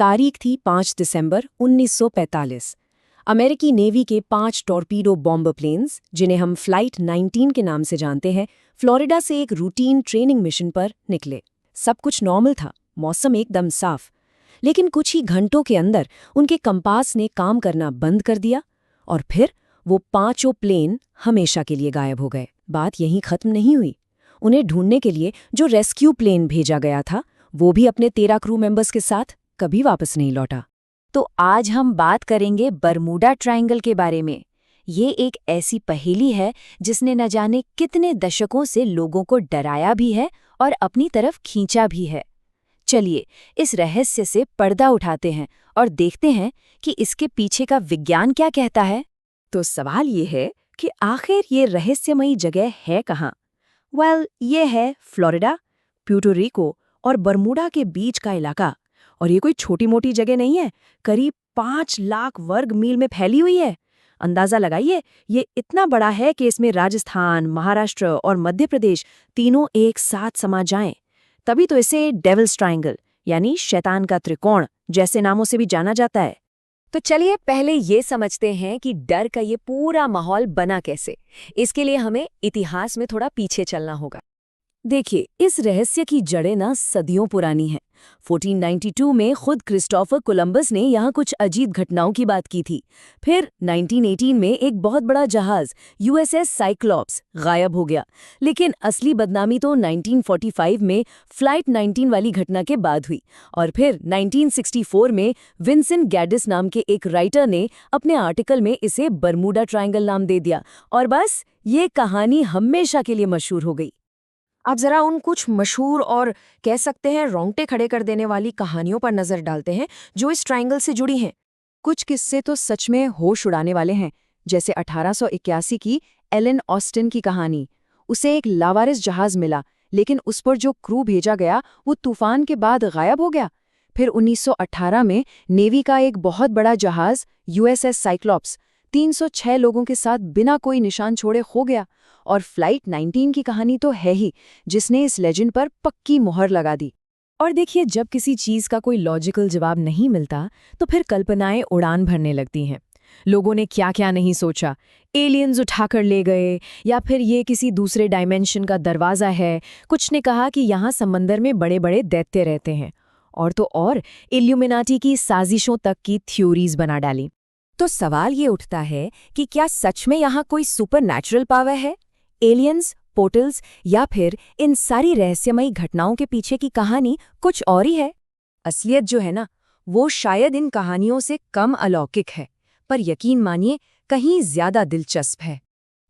तारीख थी 5 दिसंबर 1945। अमेरिकी नेवी के 5 टॉर्पीडो बॉम्बर प्लेन्स, जिन्हें हम फ्लाइट 19 के नाम से जानते हैं, फ्लोरिडा से एक रूटीन ट्रेनिंग मिशन पर निकले। सब कुछ नॉर्मल था, मौसम एकदम साफ। लेकिन कुछ ही घंटों के अंदर उनके कंपास ने काम करना बंद कर दिया और फिर वो 5 प्लेन हमेशा के लिए गायब हो गए। बात यहीं खत्म नहीं हुई। उन्हें ढूंढने के लिए जो रेस्क्यू प्लेन भेजा गया था, वो भी अपने 13 क्रू मेंबर्स के साथ कभी वापस नहीं लौटा। तो आज हम बात करेंगे बरमूडा ट्रायंगल के बारे में। ये एक ऐसी पहेली है जिसने न जाने कितने दशकों से लोगों को डराया भी है और अपनी तरफ खींचा भी है। चलिए इस रहस्य से पर्दा उठाते हैं और देखते हैं कि इसके पीछे का विज्ञान क्या कहता है। तो सवाल ये है कि आखिर ये रहस्यमयी जगह है कहाँ? ये है फ्लोरिडा, प्यूर्टो रिको और बरमूडा के बीच का इलाका। और ये कोई छोटी मोटी जगह नहीं है, करीब 5 लाख वर्ग मील में फैली हुई है। अंदाजा लगाइए, ये इतना बड़ा है कि इसमें राजस्थान, महाराष्ट्र और मध्य प्रदेश तीनों एक साथ समा जाएं। तभी तो इसे डेविल्स ट्रायंगल यानी शैतान का त्रिकोण जैसे नामों से भी जाना जाता है। तो चलिए पहले ये समझते हैं कि डर का ये पूरा माहौल बना कैसे। इसके लिए हमें इतिहास में थोड़ा पीछे चलना होगा। देखिए, इस रहस्य की जड़ें ना सदियों पुरानी हैं। 1492 में खुद क्रिस्टोफर कोलंबस ने यहाँ कुछ अजीब घटनाओं की बात की थी। फिर 1918 में एक बहुत बड़ा जहाज यूएसएस साइक्लॉप्स गायब हो गया। लेकिन असली बदनामी तो 1945 में फ्लाइट 19 वाली घटना के बाद हुई। और फिर 1964 में विंसेंट गैडिस नाम के एक राइटर ने अपने आर्टिकल में इसे बरमूडा ट्रायंगल नाम दे दिया। और बस ये कहानी हमेशा के लिए मशहूर हो गई। अब जरा उन कुछ मशहूर और कह सकते हैं रोंगटे खड़े कर देने वाली कहानियों पर नजर डालते हैं जो इस ट्रायंगल से जुड़ी हैं। कुछ किस्से तो सच में होश उड़ाने वाले हैं, जैसे 1881 की एलन ऑस्टिन की कहानी। उसे एक लावारिस जहाज मिला, लेकिन उस पर जो क्रू भेजा गया वो तूफान के बाद गायब हो गया। फिर 1918 में नेवी का एक बहुत बड़ा जहाज यूएसएस साइक्लॉप्स 306 लोगों के साथ बिना कोई निशान छोड़े खो गया। और फ्लाइट 19 की कहानी तो है ही, जिसने इस लेजेंड पर पक्की मोहर लगा दी। और देखिए, जब किसी चीज का कोई लॉजिकल जवाब नहीं मिलता तो फिर कल्पनाएं उड़ान भरने लगती हैं। लोगों ने क्या क्या नहीं सोचा, एलियंस उठाकर ले गए, या फिर ये किसी दूसरे डायमेंशन का दरवाजा है। कुछ ने कहा कि यहाँ समंदर में बड़े बड़े दैत्य रहते हैं, और तो और इल्यूमिनाटी की साजिशों तक की थ्योरीज बना डाली। तो सवाल ये उठता है कि क्या सच में यहाँ कोई सुपरनैचुरल पावर है, एलियंस, पोर्टल्स, या फिर इन सारी रहस्यमयी घटनाओं के पीछे की कहानी कुछ और ही है? असलियत जो है ना, वो शायद इन कहानियों से कम अलौकिक है, पर यकीन मानिए कहीं ज्यादा दिलचस्प है।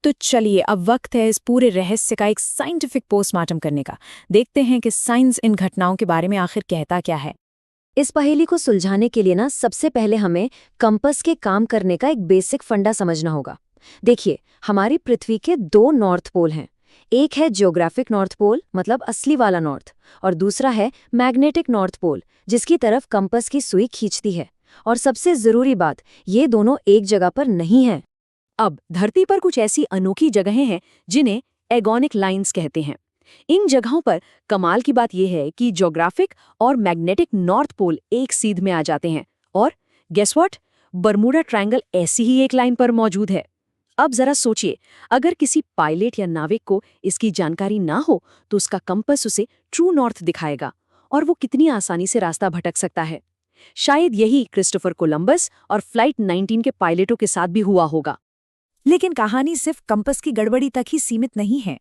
तो चलिए, अब वक्त है इस पूरे रहस्य का एक साइंटिफिक पोस्टमार्टम करने का। देखते हैं कि साइंस इन घटनाओं के बारे में आखिर कहता क्या है। इस पहेली को सुलझाने के लिए ना सबसे पहले हमें कंपास के काम करने का एक बेसिक फंडा समझना होगा। देखिए, हमारी पृथ्वी के 2 नॉर्थ पोल हैं। एक है जियोग्राफिक नॉर्थ पोल, मतलब असली वाला नॉर्थ, और दूसरा है मैग्नेटिक नॉर्थ पोल, जिसकी तरफ कंपास की सुई खींचती है। और सबसे जरूरी बात, ये दोनों एक जगह पर नहीं हैं। अब धरती पर कुछ ऐसी अनोखी जगहें हैं जिन्हें एगोनिक लाइंस कहते हैं। इन जगहों पर कमाल की बात यह है कि जियोग्राफिक और मैग्नेटिक नॉर्थ पोल एक सीध में आ जाते हैं। और गेस व्हाट, बरमूडा ट्रायंगल ऐसी ही एक लाइन पर मौजूद है। अब जरा सोचिए, अगर किसी पायलट या नाविक को इसकी जानकारी ना हो तो उसका कंपास उसे ट्रू नॉर्थ दिखाएगा, और वो कितनी आसानी से रास्ता भटक सकता है। शायद यही क्रिस्टोफर कोलंबस और फ्लाइट 19 के पायलटों के साथ भी हुआ होगा। लेकिन कहानी सिर्फ कंपास की गड़बड़ी तक ही सीमित नहीं है।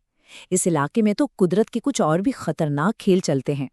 इस इलाके में तो कुदरत के कुछ और भी खतरनाक खेल चलते हैं।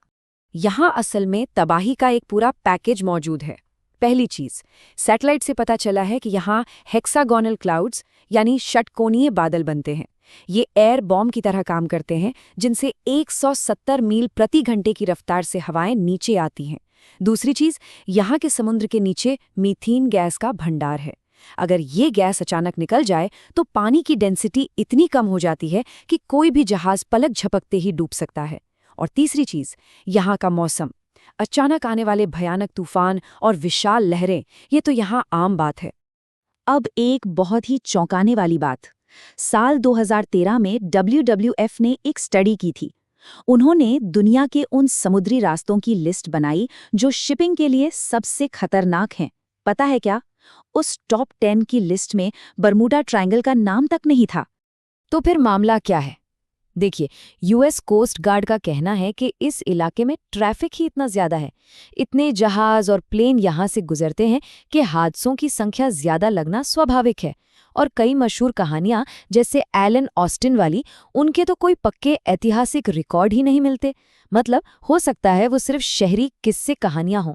यहाँ असल में तबाही का एक पूरा पैकेज मौजूद है। पहली चीज, सैटेलाइट से पता चला है कि यहाँ हेक्सागोनल क्लाउड्स यानी षटकोणीय बादल बनते हैं। ये एयर बॉम्ब की तरह काम करते हैं, जिनसे 170 मील प्रति घंटे की रफ्तार से हवाएं नीचे आती हैं। दूसरी चीज, यहाँ के समुद्र के नीचे मीथेन गैस का भंडार है। अगर ये गैस अचानक निकल जाए तो पानी की डेंसिटी इतनी कम हो जाती है कि कोई भी जहाज पलक झपकते ही डूब सकता है। और तीसरी चीज, यहाँ का मौसम, अचानक आने वाले भयानक तूफान और विशाल लहरें, ये तो यहाँ आम बात है। अब एक बहुत ही चौंकाने वाली बात, साल 2013 में WWF ने एक स्टडी की थी। उन्होंने दुनिया के उन समुद्री रास्तों की लिस्ट बनाई जो शिपिंग के लिए सबसे खतरनाक हैं। पता है क्या? उस टॉप 10 की लिस्ट में बरमूडा ट्रायंगल का नाम तक नहीं था। तो फिर मामला क्या है? देखिए, यूएस कोस्ट गार्ड का कहना है कि इस इलाके में ट्रैफिक ही इतना ज्यादा है, इतने जहाज और प्लेन यहां से गुजरते हैं कि हादसों की संख्या ज्यादा लगना स्वाभाविक है। और कई मशहूर कहानियां जैसे एलन ऑस्टिन वाली, उनके तो कोई पक्के ऐतिहासिक रिकॉर्ड ही नहीं मिलते। मतलब हो सकता है वो सिर्फ शहरी किस्से कहानियां हों।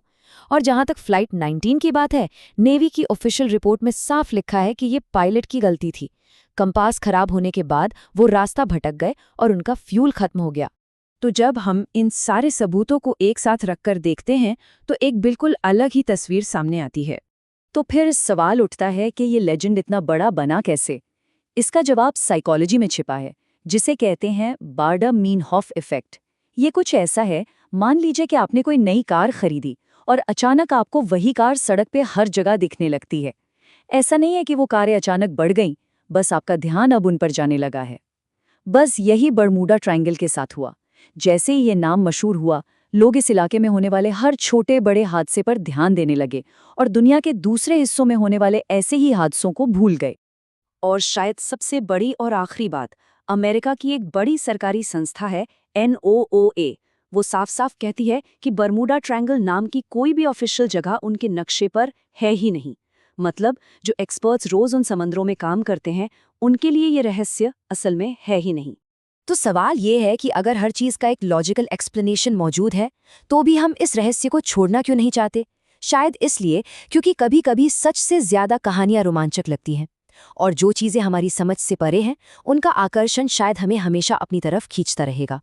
और जहां तक फ्लाइट 19 की बात है, नेवी की ऑफिशियल रिपोर्ट में साफ लिखा है कि ये पायलट की गलती थी। कंपास खराब होने के बाद वो रास्ता भटक गए और उनका फ्यूल खत्म हो गया। तो जब हम इन सारे सबूतों को एक साथ रखकर देखते हैं तो एक बिल्कुल अलग ही तस्वीर सामने आती है। तो फिर सवाल उठता है कि ये लेजेंड इतना बड़ा बना कैसे? इसका जवाब साइकोलॉजी में छिपा है, जिसे कहते हैं बार्डर-मीनहॉफ इफेक्ट। ये कुछ ऐसा है, मान लीजिए कि आपने कोई नई कार खरीदी और अचानक आपको वही कार सड़क पे हर जगह दिखने लगती है। ऐसा नहीं है कि वो कारें अचानक बढ़ गईं, बस आपका ध्यान अब उन पर जाने लगा है। बस यही बरमूडा ट्रायंगल के साथ हुआ। जैसे ही ये नाम मशहूर हुआ, लोग इस इलाके में होने वाले हर छोटे बड़े हादसे पर ध्यान देने लगे और दुनिया के दूसरे हिस्सों में होने वाले ऐसे ही हादसों को भूल गए। और शायद सबसे बड़ी और आखिरी बात, अमेरिका की एक बड़ी सरकारी संस्था है NOAA। वो साफ साफ कहती है कि बरमूडा ट्रायंगल नाम की कोई भी ऑफिशियल जगह उनके नक्शे पर है ही नहीं। मतलब जो एक्सपर्ट्स रोज उन समंदरों में काम करते हैं, उनके लिए ये रहस्य असल में है ही नहीं। तो सवाल ये है कि अगर हर चीज का एक लॉजिकल एक्सप्लेनेशन मौजूद है, तो भी हम इस रहस्य को छोड़ना क्यों नहीं चाहते? शायद इसलिए क्योंकि कभी-कभी सच से ज्यादा कहानियां रोमांचक लगती हैं, और जो चीजें हमारी समझ से परे हैं, उनका आकर्षण शायद हमें हमेशा अपनी तरफ खींचता रहेगा।